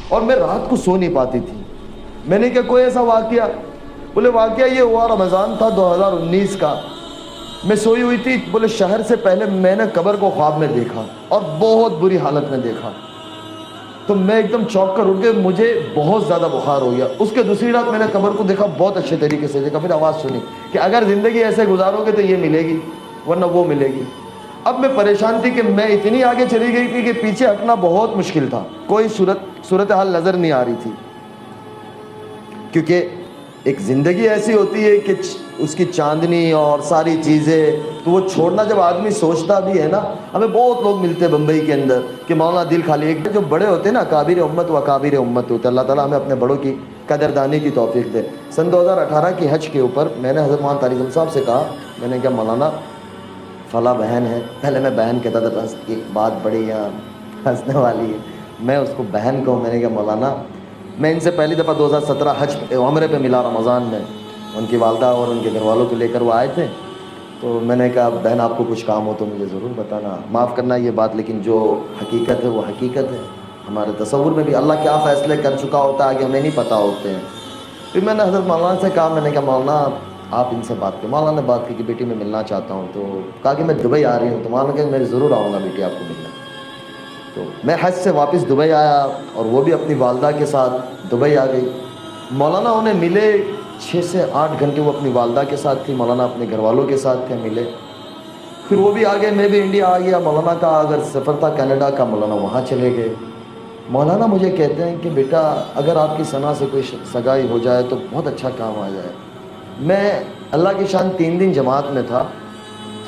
اور میں رات کو سو نہیں پاتی تھی. میں نے کہا کوئی ایسا واقعہ؟ بولے واقعہ یہ ہوا، رمضان تھا 2019 کا، میں سوئی ہوئی تھی. بولے شہر سے پہلے میں نے قبر کو خواب میں دیکھا اور بہت بری حالت میں دیکھا. تو میں ایک دم چونک کر اٹھ گیا، مجھے بہت زیادہ بخار ہو گیا. اس کے دوسری رات میں نے قبر کو دیکھا، بہت اچھے طریقے سے دیکھا. پھر آواز سنی کہ اگر زندگی ایسے گزارو گے تو یہ ملے گی ورنہ وہ ملے گی. اب میں پریشان تھی کہ میں اتنی آگے چلی گئی تھی کہ پیچھے ہٹنا بہت مشکل تھا، کوئی صورتحال نظر نہیں آ رہی تھی. کیونکہ ایک زندگی ایسی ہوتی ہے کہ اس کی چاندنی اور ساری چیزیں، تو وہ چھوڑنا جب آدمی سوچتا بھی ہے نا. ہمیں بہت لوگ ملتے ہیں بمبئی کے اندر کہ مولانا دل خالی. ایک جو بڑے ہوتے ہیں نا، اکابر امت و اکابر امت ہوتے ہیں. اللہ تعالیٰ ہمیں اپنے بڑوں کی قدردانی کی توفیق دے. سن 2018 کی حج کے اوپر میں نے حضرت مولانا طارق صاحب سے کہا، میں نے کہا مولانا فلاں بہن ہے، پہلے میں بہن کہتا تھا، ایک بات بڑی یہاں ہنسنے والی ہے، میں اس کو بہن کہوں. میں نے کہا مولانا، میں ان سے پہلی دفعہ 2017 حج عمرے پہ ملا رمضان میں. ان کی والدہ اور ان کے گھر والوں کو لے کر وہ آئے تھے. تو میں نے کہا بہن آپ کو کچھ کام ہو تو مجھے ضرور بتانا، معاف کرنا یہ بات، لیکن جو حقیقت ہے وہ حقیقت ہے. ہمارے تصور میں بھی اللہ کیا فیصلے کر چکا ہوتا ہے آگے ہمیں نہیں پتہ ہوتے ہیں. پھر میں نے حضرت مولانا سے کہا، میں نے کہا مولانا آپ ان سے بات کریں. مولانا نے بات کی کہ بیٹی میں ملنا چاہتا ہوں. تو کہا کہ میں دبئی آ رہی ہوں. تو مولانا کہ میں ضرور آؤں گا بیٹی آپ کو ملنے. تو میں حج سے واپس دبئی آیا اور وہ بھی اپنی والدہ کے ساتھ دبئی آ گئی. مولانا انہیں ملے 6 سے 8 گھنٹے وہ اپنی والدہ کے ساتھ تھی، مولانا اپنے گھر والوں کے ساتھ تھے، ملے. پھر وہ بھی آ گئے، میں بھی انڈیا آ گیا. مولانا کا اگر سفر تھا کینیڈا کا، مولانا وہاں چلے گئے. مولانا مجھے کہتے ہیں کہ بیٹا اگر آپ کی ثنا سے کوئی سگائی ہو جائے تو بہت اچھا کام آ جائے. میں اللہ کی شان 3 دن جماعت میں تھا.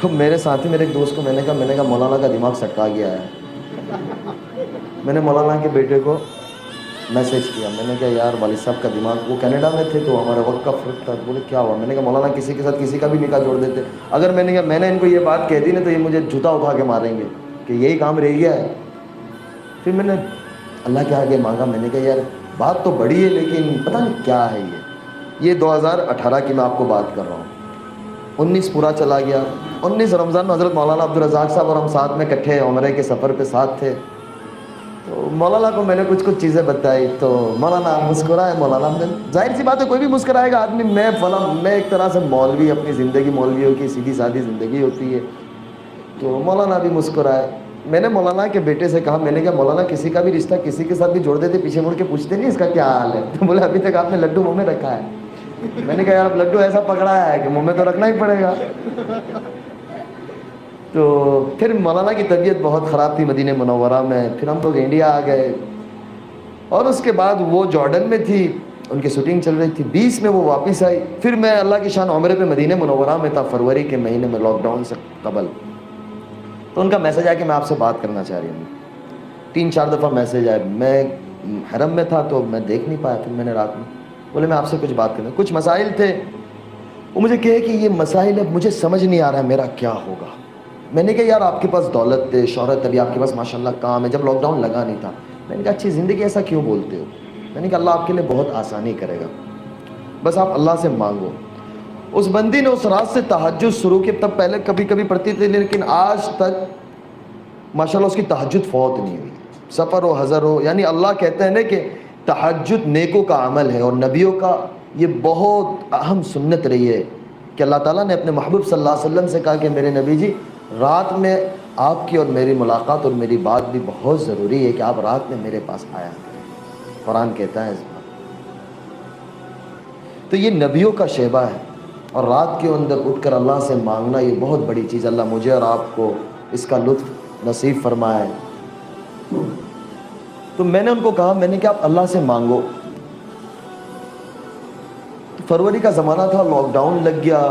تو میرے ساتھی میرے ایک دوست کو میں نے کہا مولانا کا دماغ سٹکا گیا ہے. میں نے مولانا کے بیٹے کو میسیج کیا. میں نے کہا یار والد صاحب کا دماغ، وہ کینیڈا میں تھے تو ہمارا وقت کا فرق تھا. بولے کیا ہوا؟ میں نے کہا مولانا کسی کے ساتھ کسی کا بھی نکاح جوڑ دیتے. اگر میں نے ان کو یہ بات کہہ دی نا تو یہ مجھے جوتا اٹھا کے ماریں گے کہ یہی کام رہ گیا ہے. پھر میں نے اللہ کے آگے مانگا. میں نے کہا یار بات تو بڑی ہے لیکن پتہ نہیں کیا ہے یہ 2018 کی میں آپ کو بات کر رہا ہوں. 19 پورا چلا گیا. 19 رمضان میں حضرت مولانا عبدالرزاق صاحب اور ہم ساتھ میں اکٹھے عمرے کے سفر پہ ساتھ تھے. تو مولانا کو میں نے کچھ چیزیں بتائی تو مولانا مسکرائے. مولانا نے ظاہر سی بات ہے کوئی بھی مسکرائے گا آدمی. میں ایک طرح سے مولوی، اپنی زندگی مولویوں کی سیدھی سادھی زندگی ہوتی ہے. تو مولانا بھی مسکرائے. میں نے مولانا کے بیٹے سے کہا، میں نے کہا مولانا کسی کا بھی رشتہ کسی کے ساتھ بھی جوڑ دیتے پیچھے مڑ کے پوچھتے نہیں اس کا کیا حال ہے؟ تو بولے ابھی تک آپ نے لڈو منہ میں رکھا ہے. میں نے کہا یار اب لڈو ایسا پکڑایا ہے کہ منہ میں تو رکھنا ہی پڑے گا. تو پھر مولانا کی طبیعت بہت خراب تھی مدینہ منورہ میں. پھر ہم لوگ انڈیا آ گئے اور اس کے بعد وہ جارڈن میں تھی، ان کی شوٹنگ چل رہی تھی. 20 میں وہ واپس آئی. پھر میں اللہ کی شان عمرے پہ مدینہ منورہ میں تھا فروری کے مہینے میں، لاک ڈاؤن سے قبل. تو ان کا میسج آیا کہ میں آپ سے بات کرنا چاہ رہی ہوں. 3-4 دفعہ میسج آئے. میں حرم میں تھا تو میں دیکھ نہیں پایا. پھر میں نے رات میں بولے میں آپ سے کچھ بات کرنا، کچھ مسائل تھے. وہ مجھے کہے کہ یہ مسائل اب مجھے سمجھ نہیں آ رہا ہے میرا کیا ہوگا. میں نے کہا یار آپ کے پاس دولت ہے، شہرت، ابھی آپ کے پاس ماشاءاللہ کام ہے، جب لاک ڈاؤن لگا نہیں تھا. میں نے کہا اچھی زندگی، ایسا کیوں بولتے ہو؟ میں نے کہا اللہ آپ کے لیے بہت آسانی کرے گا، بس آپ اللہ سے مانگو. اس بندی نے اس رات سے تہجد شروع کی. تب پہلے کبھی کبھی پڑھتی تھی لیکن آج تک ماشاءاللہ اس کی تہجد فوت نہیں ہوئی، سفر ہو حضر ہو. یعنی اللہ کہتے ہیں نا کہ تہجد نیکوں کا عمل ہے اور نبیوں کا یہ بہت اہم سنت رہی ہے کہ اللہ تعالیٰ نے اپنے محبوب صلی اللہ علیہ وسلم سے کہا کہ میرے نبی جی رات میں آپ کی اور میری ملاقات اور میری بات بھی بہت ضروری ہے کہ آپ رات میں میرے پاس آیا کریں. قرآن کہتا ہے اس بات. تو یہ نبیوں کا شیبہ ہے اور رات کے اندر اٹھ کر اللہ سے مانگنا یہ بہت بڑی چیز. اللہ مجھے اور آپ کو اس کا لطف نصیب فرمائے. تو میں نے ان کو کہا، میں نے کہا آپ اللہ سے مانگو. تو فروری کا زمانہ تھا، لاک ڈاؤن لگ گیا.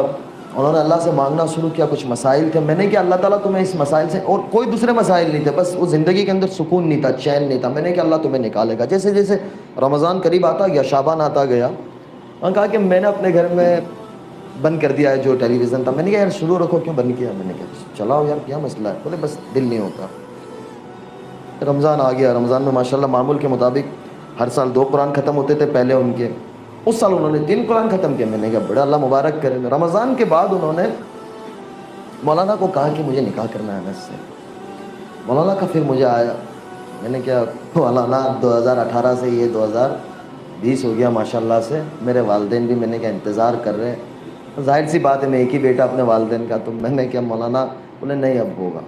انہوں نے اللہ سے مانگنا شروع کیا. کچھ مسائل تھے. میں نے کہا اللہ تعالیٰ تمہیں اس مسائل سے، اور کوئی دوسرے مسائل نہیں تھے، بس وہ زندگی کے اندر سکون نہیں تھا، چین نہیں تھا. میں نے کہا اللہ تمہیں نکالے گا. جیسے جیسے رمضان قریب آتا گیا، شعبان آتا گیا، انہوں نے کہا کہ میں نے اپنے گھر میں بند کر دیا ہے جو ٹیلی ویژن تھا. میں نے کہا یار شروع رکھو، کیوں بند کیا؟ میں نے کہا چلاؤ یار کیا مسئلہ ہے؟ بولے بس دل نہیں ہوتا. رمضان آ گیا. رمضان میں ماشاءاللہ معمول کے مطابق ہر سال 2 قرآن ختم ہوتے تھے پہلے ان کے. اس سال انہوں نے 3 قرآن ختم کیا. میں نے کہا بڑا اللہ مبارک کرے. رمضان کے بعد انہوں نے مولانا کو کہا کہ مجھے نکاح کرنا ہے انس سے. مولانا کا پھر مجھے آیا. میں نے کیا مولانا 2018 سے یہ 2020 ہو گیا ماشاءاللہ سے، میرے والدین بھی میں نے کیا انتظار کر رہے ہیں، ظاہر سی بات ہے میں ایک ہی بیٹا اپنے والدین کا، تو میں نے کیا مولانا بولے نہیں اب ہوگا.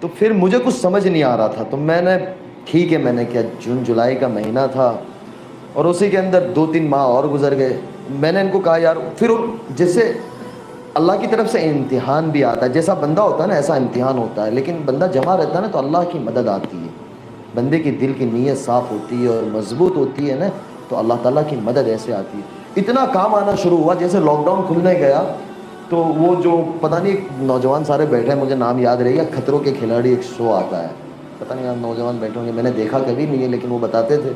تو پھر مجھے کچھ سمجھ نہیں آ رہا تھا، تو میں نے ٹھیک ہے، میں نے کیا جون جولائی کا مہینہ تھا اور اسی کے اندر 2-3 ماہ اور گزر گئے. میں نے ان کو کہا یار پھر جیسے اللہ کی طرف سے امتحان بھی آتا ہے، جیسا بندہ ہوتا ہے نا ایسا امتحان ہوتا ہے، لیکن بندہ جمع رہتا ہے نا تو اللہ کی مدد آتی ہے. بندے کی دل کی نیت صاف ہوتی ہے اور مضبوط ہوتی ہے نا تو اللہ تعالیٰ کی مدد ایسے آتی ہے. اتنا کام آنا شروع ہوا، جیسے لاک ڈاؤن کھلنے گیا تو وہ جو پتہ نہیں نوجوان سارے بیٹھے ہیں، مجھے نام یاد رہے گا، خطروں کے کھلاڑی ایک شو آتا ہے، پتہ نہیں آپ نوجوان بیٹھے ہوں گے، میں نے دیکھا کبھی نہیں ہے لیکن وہ بتاتے تھے.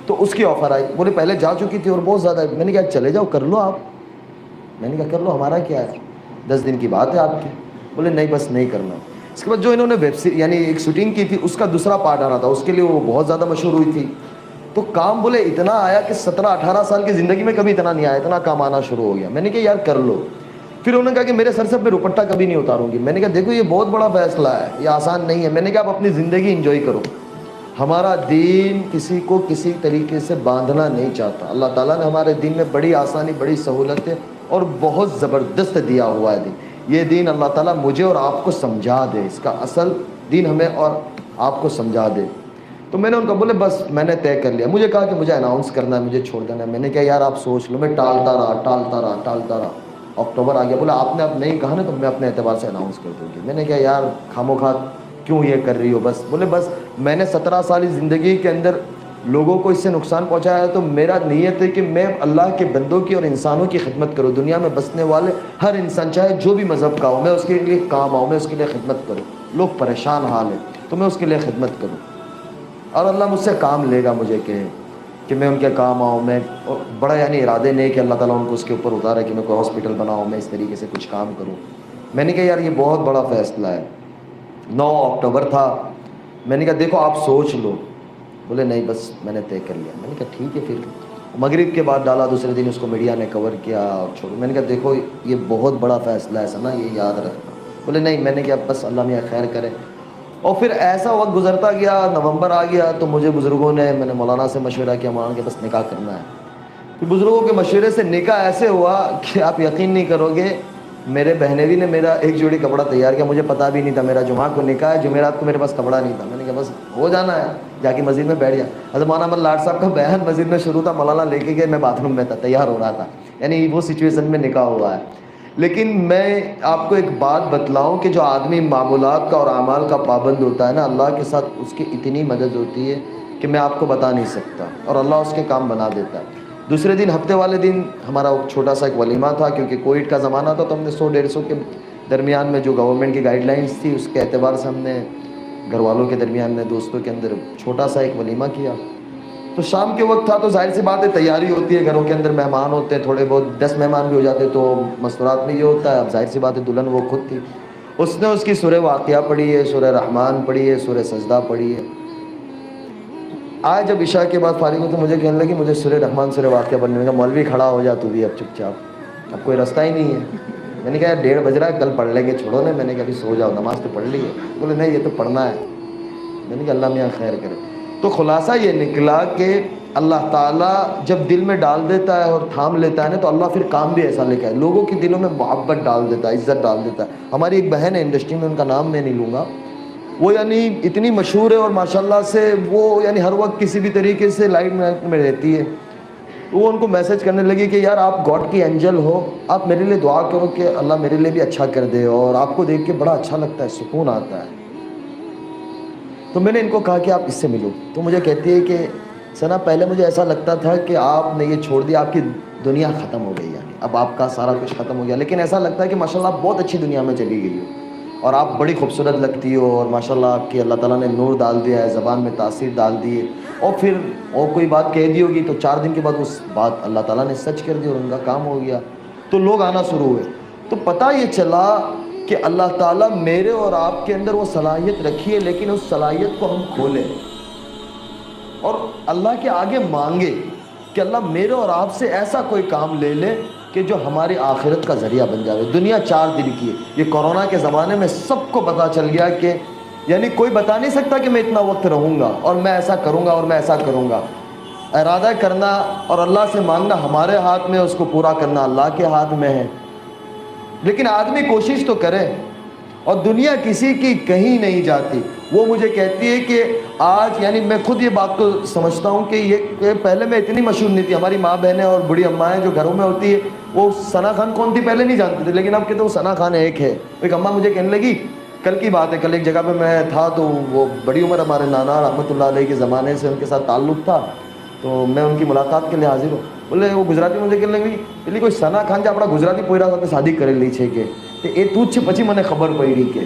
تو اس کی آفر آئی، بولے پہلے جا چکی تھی اور بہت زیادہ. میں نے کہا چلے جاؤ کر لو آپ. میں نے کہا کر لو، ہمارا کیا ہے، 10 دن کی بات ہے آپ کی. بولے نہیں بس نہیں کرنا. اس کے بعد جو انہوں نے ویب سیریز یعنی ایک شوٹنگ کی تھی اس کا دوسرا پارٹ آنا تھا، اس کے لیے وہ بہت زیادہ مشہور ہوئی تھی. تو کام بولے اتنا آیا کہ 17-18 سال کی زندگی میں کبھی اتنا نہیں آیا، اتنا کام آنا شروع ہو گیا. میں نے کہا یار کر لو. پھر انہوں نے کہا کہ میرے سر سے میں دوپٹہ کبھی نہیں اتاروں گی. میں نے کہا دیکھو یہ بہت بڑا فیصلہ ہے، یہ آسان نہیں ہے. میں نے کہا آپ اپنی زندگی انجوائے کرو. ہمارا دین کسی کو کسی طریقے سے باندھنا نہیں چاہتا. اللہ تعالیٰ نے ہمارے دین میں بڑی آسانی، بڑی سہولتیں اور بہت زبردست دیا ہوا ہے دین. یہ دین اللہ تعالیٰ مجھے اور آپ کو سمجھا دے، اس کا اصل دین ہمیں اور آپ کو سمجھا دے. تو میں نے ان کو بولے بس میں نے طے کر لیا. مجھے کہا کہ مجھے اناؤنس کرنا ہے، مجھے چھوڑ دینا ہے. میں نے کہا یار آپ سوچ لو. میں ٹالتا رہا. اکتوبر آ گیا. بولا آپ نے اب نہیں کہا نا تو میں اپنے اعتبار سے اناؤنس کر دوں گی. میں نے کہا یار خاموخواہ کیوں یہ کر رہی ہو. بس بولے بس میں نے 17 سالی زندگی کے اندر لوگوں کو اس سے نقصان پہنچایا ہے، تو میرا نیت ہے کہ میں اللہ کے بندوں کی اور انسانوں کی خدمت کروں. دنیا میں بسنے والے ہر انسان چاہے جو بھی مذہب کا ہو، میں اس کے لیے کام آؤں، میں اس کے لیے خدمت کروں. لوگ پریشان حال ہیں تو میں اس کے لیے خدمت کروں اور اللہ مجھ سے کام لے گا. مجھے کہ میں ان کے کام آؤں. میں بڑا یعنی ارادے نہیں کہ اللہ تعالیٰ ان کو اس کے اوپر اتارا کہ میں کوئی ہاسپٹل بناؤں، میں اس طریقے سے کچھ کام کروں. میں نے کہا یار یہ بہت بڑا فیصلہ ہے. 9 اکتوبر تھا. میں نے کہا دیکھو آپ سوچ لو. بولے نہیں بس میں نے طے کر لیا. میں نے کہا ٹھیک ہے. پھر مغرب کے بعد ڈالا، دوسرے دن اس کو میڈیا نے کور کیا اور چھوڑو. میں نے کہا دیکھو یہ بہت بڑا فیصلہ ہے نا، یہ یاد رکھنا. بولے نہیں. میں نے کہا بس اللہ میاں خیر کرے. اور پھر ایسا وقت گزرتا گیا، نومبر آ گیا تو مجھے بزرگوں نے، میں نے مولانا سے مشورہ کیا، مولانا کہ بس نکاح کرنا ہے. پھر بزرگوں کے مشورے سے نکاح ایسے ہوا کہ آپ یقین نہیں کرو گے، میرے بہنوی نے میرا ایک جوڑی کپڑا تیار کیا. مجھے پتا بھی نہیں تھا میرا جمعہ کو نکاح ہے، جمعرات کو میرے پاس کپڑا نہیں تھا. میں نے کہا بس ہو جانا ہے، جا کے مسجد میں بیٹھ گیا. حضرت مولانا احمد لاڈ صاحب کا بیان مسجد میں شروع تھا، مولانا لے کے گئے، میں باتھ روم میں تھا، تیار ہو رہا تھا. یعنی وہ سچویشن میں نکاح ہوا ہے. لیکن میں آپ کو ایک بات بتلاؤں کہ جو آدمی معمولات کا اور اعمال کا پابند ہوتا ہے نا، اللہ کے ساتھ اس کی اتنی مدد ہوتی ہے کہ میں آپ کو بتا نہیں سکتا، اور اللہ اس کے کام بنا دیتا ہے. دوسرے دن ہفتے والے دن ہمارا چھوٹا سا ایک ولیمہ تھا، کیونکہ کووڈ کا زمانہ تھا تو ہم نے 100-150 کے درمیان میں جو گورنمنٹ کی گائیڈ لائنس تھی اس کے اعتبار سے ہم نے گھر والوں کے درمیان میں دوستوں کے اندر چھوٹا سا ایک ولیمہ کیا. تو شام کے وقت تھا تو ظاہر سی بات ہے تیاری ہوتی ہے، گھروں کے اندر مہمان ہوتے ہیں، تھوڑے بہت 10 مہمان بھی ہو جاتے تو مستورات میں یہ ہوتا ہے. اب ظاہر سی بات ہے دلہن وہ خود تھی، اس نے اس کی سورہ واقعہ پڑھی ہے، سورہ رحمان پڑھی ہے، سورہ سجدہ پڑھی ہے. آج جب عشاء کے بعد فارغ ہو تو مجھے کہنے لگی مجھے سورہ رحمان سورہ واقعہ پڑھنے کا. مولوی کھڑا ہو جا تو بھی اب چپ چاپ، اب کوئی رستہ ہی نہیں ہے. میں نے کہا 1:30 بج رہا ہے، کل پڑھ لیں گے، چھوڑو نا. میں نے کہا ابھی سو جاؤ، نماز تو پڑھ لی ہے. بولے نہیں یہ تو پڑھنا ہے. میں نے کہا اللہ میاں خیر کرے. تو خلاصہ یہ نکلا کہ اللہ تعالیٰ جب دل میں ڈال دیتا ہے اور تھام لیتا ہے نا تو اللہ پھر کام بھی ایسا لے کے آئے، لوگوں کے دلوں میں محبت ڈال دیتا ہے، عزت ڈال دیتا ہے. ہماری ایک بہن ہے انڈسٹری میں، ان کا نام میں نہیں لوں گا، وہ یعنی اتنی مشہور ہے اور ماشاءاللہ سے وہ یعنی ہر وقت کسی بھی طریقے سے لائٹ میں رہتی ہے. وہ ان کو میسج کرنے لگی کہ یار آپ گاڈ کی اینجل ہو، آپ میرے لیے دعا کرو کہ اللہ میرے لیے بھی اچھا کر دے، اور آپ کو دیکھ کے بڑا اچھا لگتا ہے، سکون آتا ہے. تو میں نے ان کو کہا کہ آپ اس سے ملو. تو مجھے کہتی ہے کہ سنا پہلے مجھے ایسا لگتا تھا کہ آپ نے یہ چھوڑ دیا، آپ کی دنیا ختم ہو گئی، یعنی اب آپ کا سارا کچھ ختم ہو گیا. لیکن ایسا لگتا ہے کہ ماشاءاللہ آپ بہت اچھی دنیا میں چلی گئی ہو اور آپ بڑی خوبصورت لگتی ہو، اور ماشاءاللہ آپ کی اللہ تعالیٰ نے نور ڈال دیا ہے، زبان میں تاثیر ڈال دی ہے. اور پھر اور کوئی بات کہہ دی ہوگی تو 4 دن کے بعد اس بات اللہ تعالیٰ نے سچ کر دی اور ان کا کام ہو گیا. تو لوگ آنا شروع ہوئے. تو پتہ یہ چلا کہ اللہ تعالیٰ میرے اور آپ کے اندر وہ صلاحیت رکھی ہے، لیکن اس صلاحیت کو ہم کھولیں اور اللہ کے آگے مانگے کہ اللہ میرے اور آپ سے ایسا کوئی کام لے لے کہ جو ہماری آخرت کا ذریعہ بن جائے. دنیا 4 دن کی ہے. یہ کورونا کے زمانے میں سب کو پتہ چل گیا کہ یعنی کوئی بتا نہیں سکتا کہ میں اتنا وقت رہوں گا اور میں ایسا کروں گا اور میں ایسا کروں گا. ارادہ کرنا اور اللہ سے مانگنا ہمارے ہاتھ میں، اس کو پورا کرنا اللہ کے ہاتھ میں ہے. لیکن آدمی کوشش تو کرے. اور دنیا کسی کی کہیں نہیں جاتی. وہ مجھے کہتی ہے کہ آج، یعنی میں خود یہ بات کو سمجھتا ہوں کہ یہ پہلے میں اتنی مشہور نہیں تھی. ہماری ماں بہنیں اور بڑی اماں جو گھروں میں ہوتی ہے، وہ ثنا خان کون تھی پہلے نہیں جانتے تھے، لیکن اب کہتے وہ ثنا خان ایک ہے. ایک اماں مجھے کہنے لگی، کل کی بات ہے، کل ایک جگہ پہ میں تھا تو وہ بڑی عمر ہمارے نانا رحمۃ اللہ علیہ کے زمانے سے ان کے ساتھ تعلق تھا، تو میں ان کی ملاقات کے لیے حاضر ہوں. بولے وہ گجراتی مجھے کہنے لگی، પેલી કોઈ સના ખાન જે આપણા ગુજરાતી પોયરા સાથે શાદી કરેલી છે કે એ તું જ છે. પછી મને ખબર પડી કે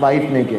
વાઈફને કે